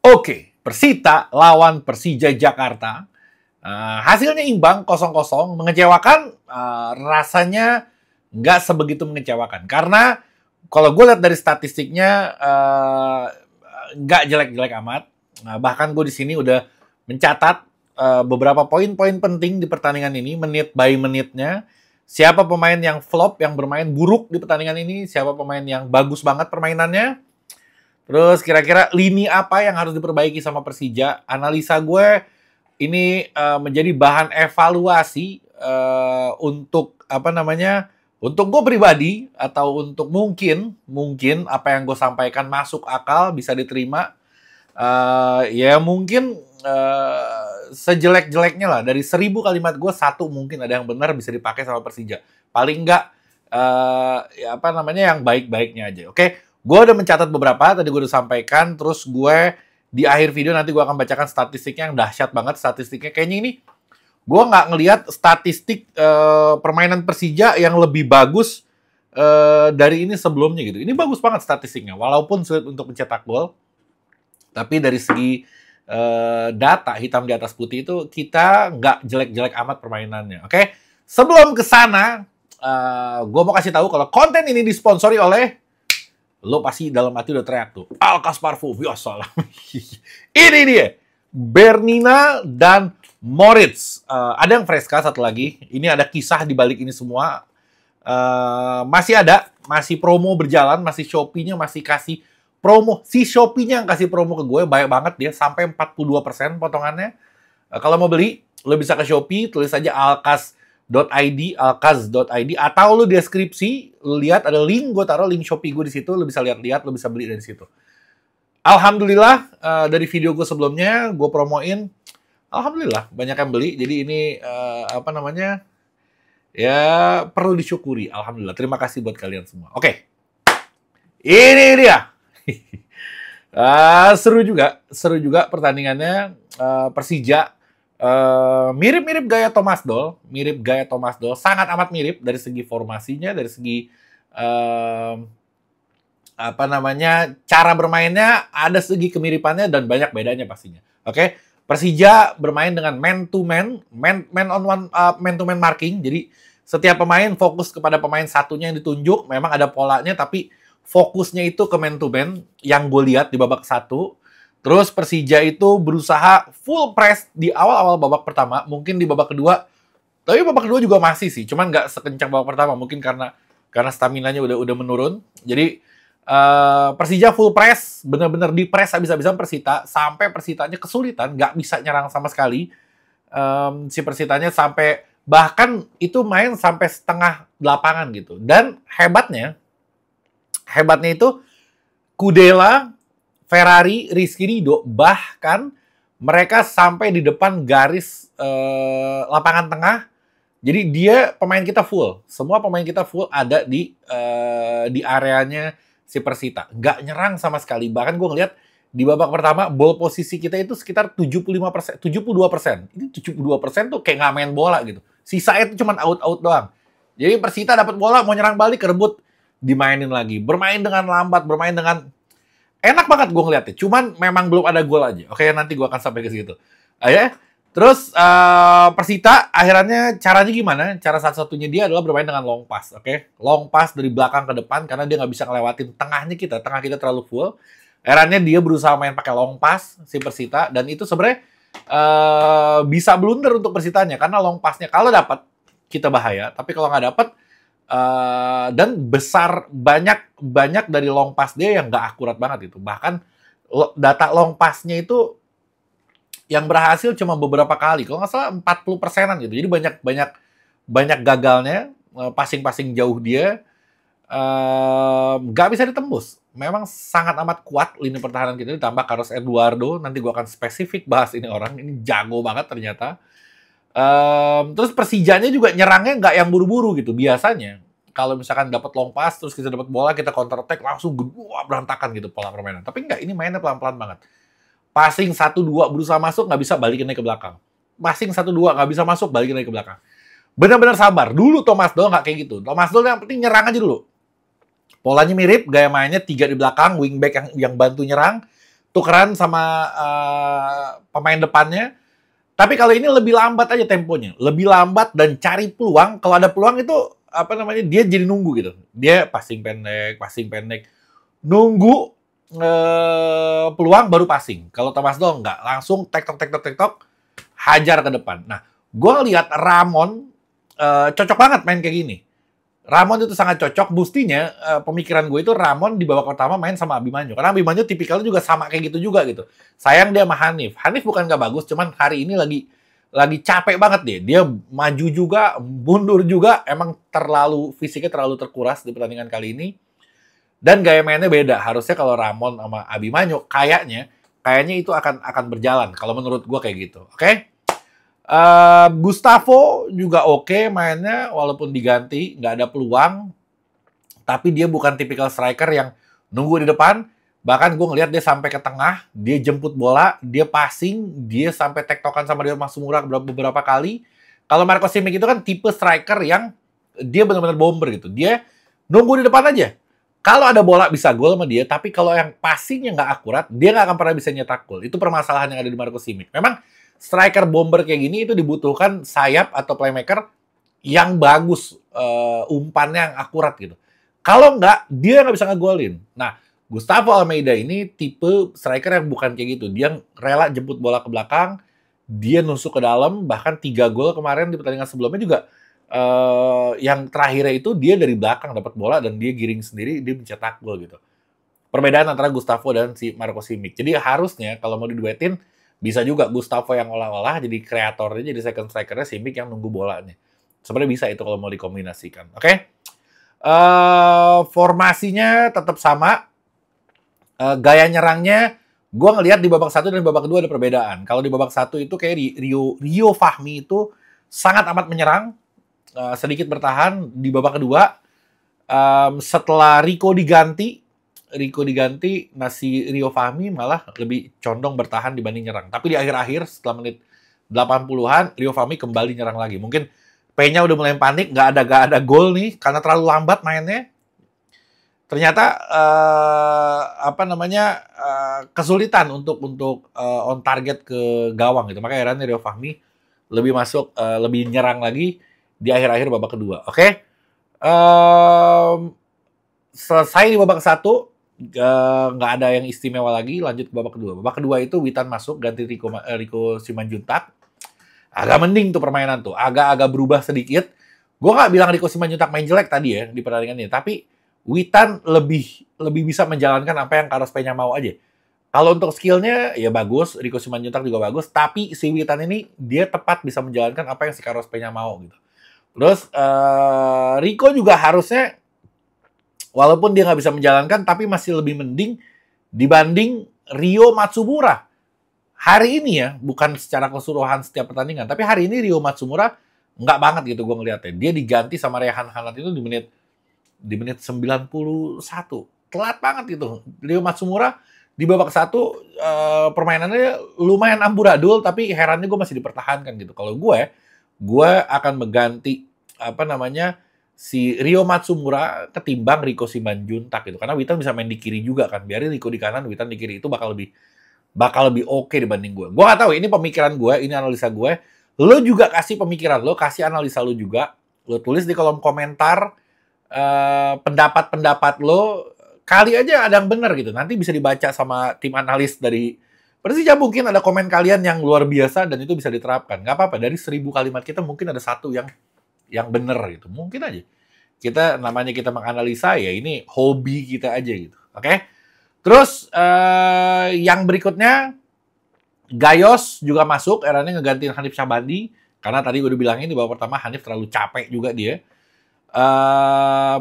Oke, Persita lawan Persija Jakarta. Hasilnya imbang 0-0, mengecewakan. Rasanya nggak sebegitu mengecewakan. Karena kalau gue lihat dari statistiknya nggak jelek-jelek amat. Bahkan gue di sini udah mencatat beberapa poin-poin penting di pertandingan ini, menit by menitnya. Siapa pemain yang flop, yang bermain buruk di pertandingan ini, siapa pemain yang bagus banget permainannya. Terus kira-kira lini apa yang harus diperbaiki sama Persija. Analisa gue ini menjadi bahan evaluasi untuk untuk gue pribadi atau untuk mungkin apa yang gue sampaikan masuk akal, bisa diterima. Ya mungkin sejelek-jeleknya lah, dari 1000 kalimat gue, 1 mungkin ada yang benar bisa dipakai sama Persija. Paling enggak yang baik-baiknya aja. Oke? Gue udah mencatat beberapa, tadi gue udah sampaikan, terus gue di akhir video nanti gue akan bacakan statistiknya yang dahsyat banget. Statistiknya kayaknya ini, gue nggak ngelihat statistik permainan Persija yang lebih bagus dari ini sebelumnya gitu. Ini bagus banget statistiknya, walaupun sulit untuk mencetak gol. Tapi dari segi data hitam di atas putih itu, kita nggak jelek-jelek amat permainannya. Oke? Sebelum ke sana, gue mau kasih tahu kalau konten ini disponsori oleh... Lo pasti dalam hati udah teriak tuh, Alkas Parfum, biasa lah. Ini dia, Bernina dan Moritz. Ada yang Fresca satu lagi. Ini ada kisah di balik ini semua. Masih promo berjalan, masih Shopee-nya masih kasih promo. Si Shopee-nya yang kasih promo ke gue, baik banget dia, sampai 42% potongannya. Kalau mau beli, lo bisa ke Shopee, tulis aja alkas.id, atau lu deskripsi, lu lihat ada link, gue taruh link Shopee gue di situ, lu bisa lihat-lihat, lu bisa beli dari situ. Alhamdulillah, dari video gue sebelumnya, gue promoin, alhamdulillah banyak yang beli, jadi ini ya perlu disyukuri, alhamdulillah. Terima kasih buat kalian semua. Oke, ini dia. Seru juga pertandingannya. Persija mirip-mirip gaya Thomas Doll, sangat amat mirip dari segi formasinya, dari segi cara bermainnya, ada segi kemiripannya dan banyak bedanya pastinya. Oke, Persija bermain dengan man to man marking. Jadi setiap pemain fokus kepada pemain satunya yang ditunjuk. Memang ada polanya, tapi fokusnya itu ke man to man yang gue lihat di babak 1. Terus Persija itu berusaha full press di awal-awal babak pertama, mungkin di babak kedua, tapi babak kedua juga masih sih, cuman nggak sekencang babak pertama, mungkin karena staminanya udah menurun. Jadi Persija full press, bener-bener di press habis-habisan Persita, sampai Persitanya kesulitan, nggak bisa nyerang sama sekali. Si Persitanya sampai, bahkan itu main sampai setengah lapangan gitu. Dan hebatnya itu Kudela, Ferrari, Rizky Ridho, bahkan mereka sampai di depan garis lapangan tengah. Jadi pemain kita full. Semua pemain kita full ada di areanya si Persita. Nggak nyerang sama sekali. Bahkan gue ngeliat di babak pertama, ball posisi kita itu sekitar 75%, 72%. Ini 72% tuh kayak nggak main bola gitu. Sisanya itu cuma out-out doang. Jadi Persita dapat bola, mau nyerang balik, kerebut, dimainin lagi. Bermain dengan lambat, bermain dengan... Enak banget gue ngeliatnya, cuman memang belum ada gol aja. Oke, nanti gue akan sampai ke situ. Terus Persita akhirnya caranya gimana? Cara satu-satunya dia adalah bermain dengan long pass. Oke, long pass dari belakang ke depan karena dia nggak bisa ngelewatin tengah kita terlalu full. Akhirnya dia berusaha main pakai long pass si Persita, dan itu sebenarnya bisa blunder untuk Persitanya karena long passnya kalau dapat kita bahaya, tapi kalau nggak dapat dan banyak dari long pass dia yang nggak akurat banget itu. Bahkan data long pass-nya itu yang berhasil cuma beberapa kali, kalau nggak salah 40%-an gitu. Jadi banyak gagalnya, passing jauh dia nggak bisa ditembus. Memang sangat amat kuat lini pertahanan kita, ditambah Carlos Eduardo. Nanti gue akan spesifik bahas ini ini jago banget ternyata. Terus Persijanya juga nyerangnya nggak yang buru-buru gitu. Biasanya kalau misalkan dapat long pass terus kita dapat bola, kita counter attack langsung berantakan gitu pola permainan. Tapi nggak, ini mainnya pelan-pelan banget. Passing 1-2 berusaha masuk, nggak bisa, balikin lagi ke belakang. Passing 1-2 nggak bisa masuk, balikin lagi ke belakang. Benar-benar sabar. Dulu Thomas Doll nggak kayak gitu. Thomas Doll yang penting nyerang aja dulu. Polanya mirip, gaya mainnya 3 di belakang, wingback yang bantu nyerang. tukeran sama pemain depannya. Tapi kalau ini lebih lambat aja temponya, lebih lambat dan cari peluang. Kalau ada peluang itu apa namanya, dia jadi nunggu gitu. Dia passing pendek, nunggu peluang baru passing. Kalau Thomas Doll enggak, langsung tektok, hajar ke depan. Nah, gue lihat Ramon cocok banget main kayak gini. Ramon itu sangat cocok. Bustinya pemikiran gue itu Ramon di babak pertama main sama Abimanyu. Karena Abimanyu tipikalnya juga sama kayak gitu juga gitu. Sayang dia sama Hanif. Hanif bukan gak bagus, cuman hari ini lagi capek banget dia. Dia maju juga, mundur juga. Emang fisiknya terlalu terkuras di pertandingan kali ini. Dan gaya mainnya beda. Harusnya kalau Ramon sama Abimanyu kayaknya itu akan berjalan. Kalau menurut gue kayak gitu. Oke? Gustavo juga oke mainnya, walaupun diganti, nggak ada peluang. Tapi dia bukan tipikal striker yang nunggu di depan. Bahkan gue ngelihat dia sampai ke tengah, dia jemput bola, dia passing, dia sampai tektokan sama Rio Matsumura beberapa kali. Kalau Marco Simic itu kan tipe striker yang dia benar-benar bomber gitu. Dia nunggu di depan aja. Kalau ada bola bisa gol sama dia, tapi kalau yang passingnya nggak akurat, dia nggak akan pernah bisa nyetak gol. Itu permasalahan yang ada di Marco Simic. Memang striker bomber kayak gini itu dibutuhkan sayap atau playmaker yang bagus, umpannya yang akurat gitu. Kalau nggak, dia nggak bisa ngegolin. Nah, Gustavo Almeida ini tipe striker yang bukan kayak gitu. Dia rela jemput bola ke belakang, dia nusuk ke dalam, bahkan 3 gol kemarin di pertandingan sebelumnya juga. Yang terakhirnya itu dia dari belakang dapat bola dan dia giring sendiri, dia mencetak gol gitu. Perbedaan antara Gustavo dan si Marco Simic. Jadi harusnya kalau mau diduetin, bisa juga Gustavo yang olah-olah jadi kreatornya, jadi second strikernya, Simic yang nunggu bolanya. Sebenarnya bisa itu kalau mau dikombinasikan. Oke? Formasinya tetap sama. Gaya nyerangnya, gue ngelihat di babak 1 dan babak kedua ada perbedaan. Kalau di babak 1 itu kayak Rio Fahmi itu sangat amat menyerang, sedikit bertahan. Di babak kedua, setelah Rico diganti, si Rio Fahmi malah lebih condong bertahan dibanding nyerang. Tapi di akhir-akhir setelah menit 80-an, Rio Fahmi kembali nyerang lagi. Mungkin P-nya udah mulai panik, nggak ada gol nih karena terlalu lambat mainnya. Ternyata kesulitan untuk on target ke gawang gitu. Makanya akhirnya Rio Fahmi lebih masuk, lebih nyerang lagi di akhir-akhir babak kedua. Oke? Selesai di babak 1, nggak ada yang istimewa lagi, lanjut ke babak kedua. Babak kedua itu Witan masuk ganti Rico Simanjuntak. Agak mending tuh permainan tuh, agak berubah sedikit. Gue nggak bilang Rico Simanjuntak main jelek tadi ya di pertandingan ini, tapi Witan lebih bisa menjalankan apa yang Carlos Peña mau aja. Kalau untuk skillnya ya bagus, Rico Simanjuntak juga bagus, tapi si Witan ini dia tepat bisa menjalankan apa yang si Carlos Peña mau gitu. Terus Rico juga harusnya walaupun dia nggak bisa menjalankan, tapi masih lebih mending dibanding Rio Matsumura. Hari ini ya, bukan secara keseluruhan setiap pertandingan, tapi hari ini Rio Matsumura nggak banget gitu gue ngeliatnya. Dia diganti sama Rehan Hanat itu di menit 91. Telat banget gitu. Rio Matsumura di babak 1 permainannya lumayan amburadul, tapi herannya gue masih dipertahankan gitu. Kalau gue akan mengganti si Rio Matsumura ketimbang Rico Simanjuntak gitu. Karena Witan bisa main di kiri juga kan. Biarin Rico di kanan, Witan di kiri, itu bakal lebih oke dibanding gue. Gue gak tahu, ini pemikiran gue, ini analisa gue. Lo juga kasih pemikiran lo, kasih analisa lo juga. Lo tulis di kolom komentar pendapat-pendapat lo. Kali aja ada yang benar gitu. Nanti bisa dibaca sama tim analis dari Persija. Mungkin ada komen kalian yang luar biasa dan itu bisa diterapkan. Gak apa-apa, dari 1000 kalimat kita mungkin ada satu yang benar gitu. Mungkin aja. Kita menganalisa ya, ini hobi kita aja gitu. Oke? Terus yang berikutnya Gayos juga masuk, eranya ngegantiin Hanif Syahbandi karena tadi gue udah bilangin di babak pertama Hanif terlalu capek juga dia.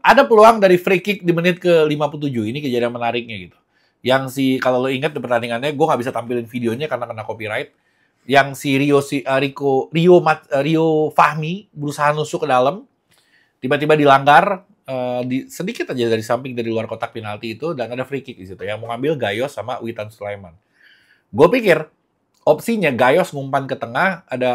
Ada peluang dari free kick di menit ke 57, ini kejadian menariknya gitu. Yang kalau lo ingat di pertandingannya, gue nggak bisa tampilin videonya karena kena copyright. Yang si Rio Fahmi berusaha nusuk ke dalam, tiba-tiba dilanggar. Sedikit aja dari samping dari luar kotak penalti itu, dan ada free kick di situ yang mau ngambil Gayos sama Witan Sulaiman. Gue pikir opsinya Gayos ngumpan ke tengah, ada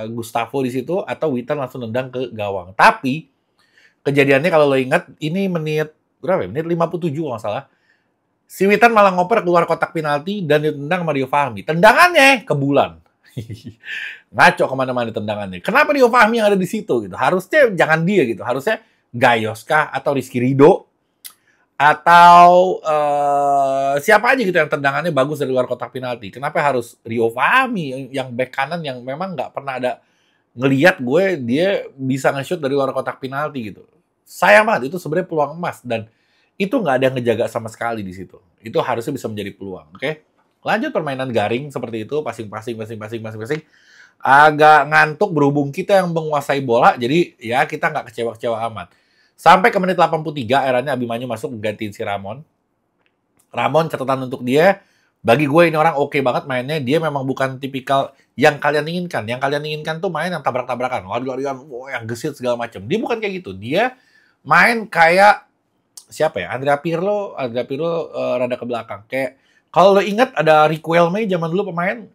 Gustavo di situ, atau Witan langsung nendang ke gawang. Tapi kejadiannya kalau lo ingat, ini menit berapa ya? Menit 57 kalau nggak salah. Si Witan malah ngoper keluar kotak penalti dan ditendang sama Rio Fahmi. Tendangannya ke bulan. Ngaco kemana-mana tendangannya. Kenapa Rio Fahmi yang ada di situ gitu? Harusnya jangan dia gitu. Harusnya Gayos kah atau Rizky Ridho atau siapa aja gitu yang tendangannya bagus dari luar kotak penalti. Kenapa harus Rio Fahmi yang back kanan yang memang nggak pernah ada ngelihat gue dia bisa nge-shoot dari luar kotak penalti gitu. Sayang banget, itu sebenarnya peluang emas dan itu nggak ada yang ngejaga sama sekali di situ. Itu harusnya bisa menjadi peluang, oke? Lanjut permainan garing seperti itu, passing. Agak ngantuk berhubung kita yang menguasai bola, jadi ya kita nggak kecewa-kecewa amat. Sampai ke menit 83, eranya Abimanyu masuk gantiin si Ramon. Ramon catatan untuk dia, bagi gue ini orang oke banget mainnya. Dia memang bukan tipikal yang kalian inginkan. Yang kalian inginkan tuh main yang tabrak-tabrakan, lari-larian, yang gesit segala macam. Dia bukan kayak gitu. Dia main kayak siapa ya? Andrea Pirlo rada ke belakang. Kayak kalau lo ingat ada Riquelme zaman dulu pemain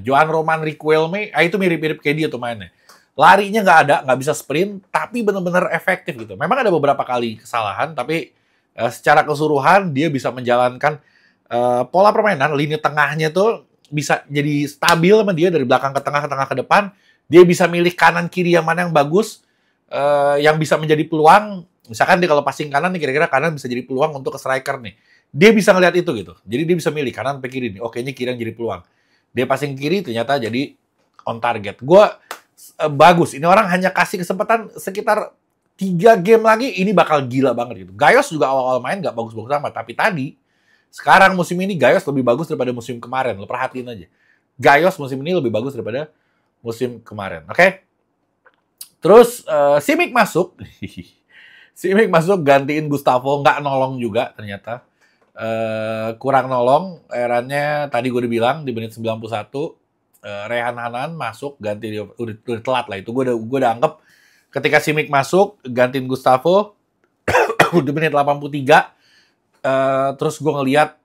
Joan Roman Riquelme, itu mirip-mirip kayak dia tuh mainnya. Larinya nggak bisa sprint, tapi benar-benar efektif gitu. Memang ada beberapa kali kesalahan, tapi secara keseluruhan dia bisa menjalankan pola permainan, lini tengahnya tuh bisa jadi stabil sama dia dari belakang ke tengah ke depan. Dia bisa milih kanan kiri yang mana yang bagus, yang bisa menjadi peluang. Misalkan dia kalau passing kanan nih, kira-kira kanan bisa jadi peluang untuk ke striker nih. Dia bisa ngelihat itu gitu. Jadi dia bisa milih kanan sampai kiri nih. Oke, ini kiri yang jadi peluang. Dia passing kiri ternyata jadi on target. Gue bagus. Ini orang hanya kasih kesempatan sekitar 3 game lagi, ini bakal gila banget gitu. Gayos juga awal-awal main nggak bagus-bagus amat. Tapi tadi, sekarang musim ini Gayos lebih bagus daripada musim kemarin. Lo perhatiin aja. Gayos musim ini lebih bagus daripada musim kemarin. Oke? Terus, Simic masuk. Simic masuk gantiin Gustavo. Nggak nolong juga ternyata. Kurang nolong. Eranya tadi gue udah bilang di menit 91. Rehan Hanan masuk ganti dia, udah telat lah itu. Gue udah anggap ketika Simic masuk gantiin Gustavo di menit 83, terus gue ngelihat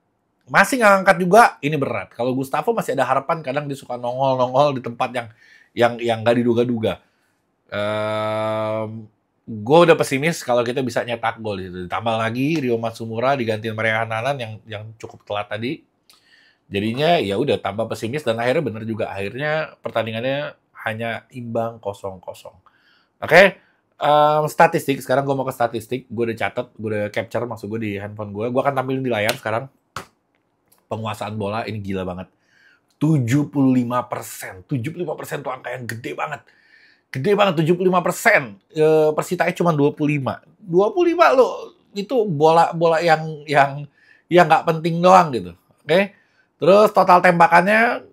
masih nggak angkat juga, ini berat. Kalau Gustavo masih ada harapan, kadang dia suka nongol di tempat yang nggak diduga-duga. Gue udah pesimis kalau kita bisa nyetak gol gitu. Ditambah lagi Rio Matsumura digantiin Rehan Hanan yang cukup telat tadi. Jadinya ya udah tambah pesimis dan akhirnya bener juga. Akhirnya pertandingannya hanya imbang 0-0. Oke, statistik. Sekarang gue mau ke statistik. Gue udah catat, gue udah capture maksud gue di handphone gue. Gue akan tampilin di layar sekarang. Penguasaan bola ini gila banget. 75%. 75% tuh angka yang gede banget. Gede banget, 75%. Persitanya cuma 25. 25 loh. Itu bola yang nggak penting doang gitu. Oke. Terus total tembakannya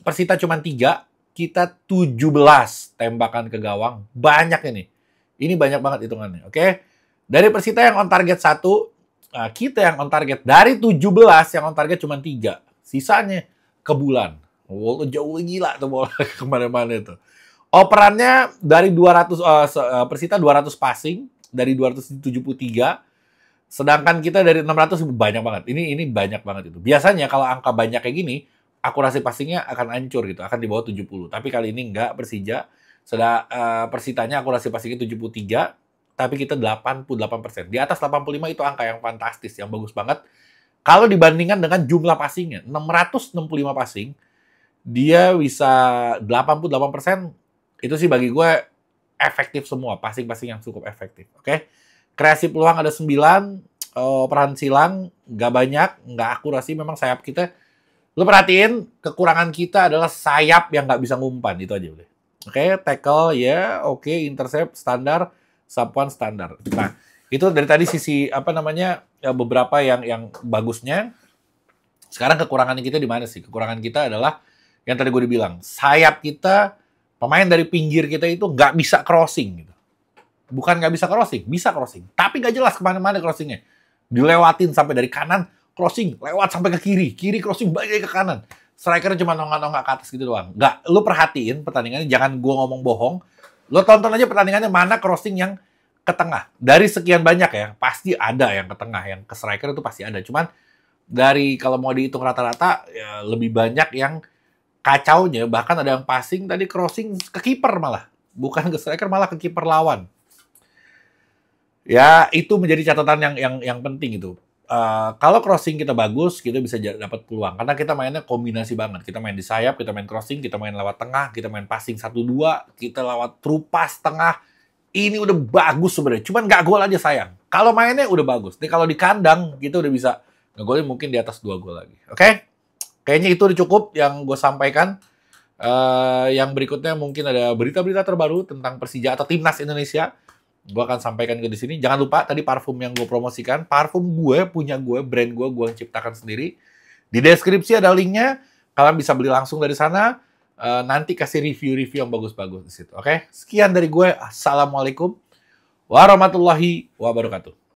Persita cuma 3, kita 17 tembakan ke gawang. Banyak ini. Ini banyak banget hitungannya, oke? Dari Persita yang on target 1, nah kita yang on target. Dari 17 yang on target cuma 3. Sisanya ke bulan. Oh, jauh gila tuh bola kemana-mana itu. Operannya dari 200, Persita 200 passing, dari 273. Sedangkan kita dari 600 banyak banget. Ini banyak banget itu. Biasanya kalau angka banyak kayak gini, akurasi passingnya akan hancur gitu, akan di bawah 70. Tapi kali ini enggak, Persija. Persitanya akurasi passingnya 73, tapi kita 88%. Di atas 85 itu angka yang fantastis, yang bagus banget. Kalau dibandingkan dengan jumlah passingnya, 665 passing, dia bisa 88%. Itu sih bagi gue efektif semua, passing-passing yang cukup efektif. Oke? Kreasi peluang ada 9, peran silang nggak banyak, nggak akurasi memang sayap kita. Lo perhatiin, kekurangan kita adalah sayap yang nggak bisa ngumpan, itu aja udah. Oke, tackle ya, oke, intercept standar, sub one standar. Nah, itu dari tadi sisi beberapa yang bagusnya. Sekarang kekurangan kita di mana sih? Kekurangan kita adalah yang tadi gue bilang, sayap kita, pemain dari pinggir kita itu nggak bisa crossing gitu. Bukan nggak bisa crossing. Tapi nggak jelas kemana-mana crossingnya. Dilewatin sampai dari kanan, crossing, lewat sampai ke kiri crossing, balik ke kanan. Striker cuma nongak-nongak ke atas gitu doang. Nggak, lu perhatiin pertandingannya, jangan gua ngomong bohong. Lu tonton aja pertandingannya mana crossing yang ke tengah. Dari sekian banyak ya, pasti ada yang ke tengah, yang ke striker itu pasti ada. Cuman dari kalau mau dihitung rata-rata, ya lebih banyak yang kacaunya. Bahkan ada yang passing tadi crossing ke kiper malah. Bukan ke striker, malah ke kiper lawan. Ya, itu menjadi catatan yang penting itu. kalau crossing kita bagus, kita bisa dapat peluang. Karena kita mainnya kombinasi banget. Kita main di sayap, kita main crossing, kita main lewat tengah, kita main passing 1-2, kita lewat true pass tengah. Ini udah bagus sebenarnya. Cuman nggak gol aja sayang. Kalau mainnya udah bagus. Nih kalau di kandang, kita udah bisa ngegolin mungkin di atas 2 gol lagi. Oke? Kayaknya itu udah cukup yang gue sampaikan. Yang berikutnya mungkin ada berita-berita terbaru tentang Persija atau Timnas Indonesia. Gue akan sampaikan ke di sini. Jangan lupa tadi parfum yang gue promosikan, parfum gue punya gue, brand gue ciptakan sendiri. Di deskripsi ada linknya. Kalian bisa beli langsung dari sana. Nanti kasih review-review yang bagus-bagus di situ. Oke? Sekian dari gue. Assalamualaikum warahmatullahi wabarakatuh.